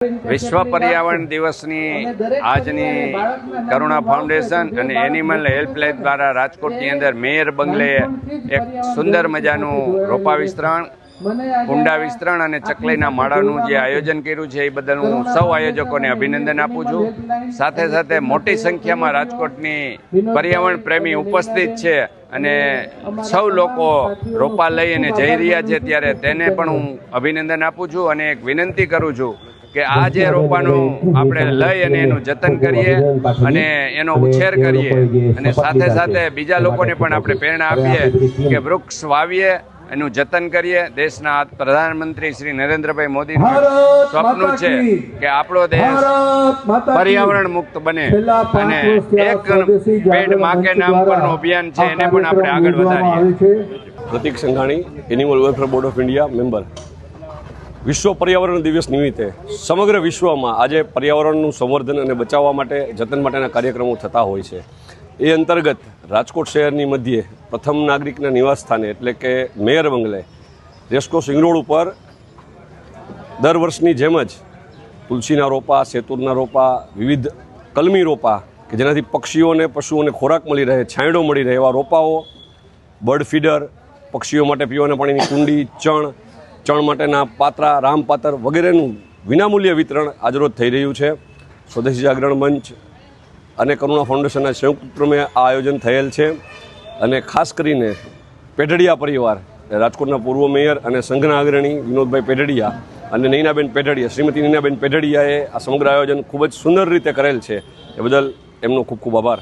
વિશ્વ પર્યાવરણ દિવસની આજની કરુણા ફાઉન્ડેશન અને એનિમલ હેલ્પલાઇન દ્વારા રાજકોટની અંદર મેયર બંગલે એક સુંદર મજાનું રોપા વિસ્તરણ, કુંડા વિસ્તરણ અને ચકલીના માળાનું જે આયોજન કર્યું છે એ બદલ હું સૌ આયોજકોને અભિનંદન આપું છું. સાથે સાથે મોટી સંખ્યામાં રાજકોટની પર્યાવરણ પ્રેમી ઉપસ્થિત છે અને સૌ લોકો રોપા લઈ અને જઈ રહ્યા છે ત્યારે તેને પણ હું અભિનંદન આપું છું અને એક વિનંતી કરું છું કે આ જે રોપાનું આપણે લઈ અને એનું જતન કરીએ અને એનો ઉછેર કરીએ અને સાથે સાથે બીજા લોકોને પણ આપણે પ્રેરણા આપીએ કે વૃક્ષ વાવીએ, એનું જતન કરીએ. દેશના પ્રધાનમંત્રી શ્રી નરેન્દ્રભાઈ મોદીનું સ્વપ્ન છે કે આપણો દેશ પર્યાવરણ મુક્ત બને અને એક પેડ માં કે નામ પરનું અભિયાન છે એને પણ આપણે આગળ વધારીએ. Pratik Sanghani, animal welfare board of India member. વિશ્વ પર્યાવરણ દિવસ નિમિત્તે સમગ્ર વિશ્વમાં આજે પર્યાવરણનું સંવર્ધન અને બચાવવા માટે જતન માટેના કાર્યક્રમો થતા હોય છે. એ અંતર્ગત રાજકોટ શહેરની મધ્યે પ્રથમ નાગરિકના નિવાસ સ્થાને એટલે કે મેયર બંગલે રેસકોર્સ રિંગ રોડ ઉપર દર વર્ષની જેમ જ તુલસીના રોપા, સેતુરના રોપા, વિવિધ કલમી રોપા કે જેનાથી પક્ષીઓને પશુઓને ખોરાક મળી રહે, છાંયડો મળી રહે એવા રોપાઓ, બર્ડ ફીડર, પક્ષીઓ માટે પીવાના પાણીની કુંડી, ચણ માટેના પાત્રા, રામપાત્ર વગેરેનું વિનામૂલ્ય વિતરણ આજરોજ થઈ રહ્યું છે. સ્વદેશી જાગરણ મંચ અને કરુણા ફાઉન્ડેશનના સંયુક્ત ઉપક્રમે આ આયોજન થયેલ છે અને ખાસ કરીને પેઢડિયા પરિવાર, રાજકોટના પૂર્વ મેયર અને સંઘના અગ્રણી વિનોદભાઈ પેઢડિયા અને નૈનાબેન પેઢડિયા, શ્રીમતી નૈનાબેન પેઢડિયાએ આ સમગ્ર આયોજન ખૂબ જ સુંદર રીતે કરેલ છે. એ બદલ એમનો ખૂબ ખૂબ આભાર.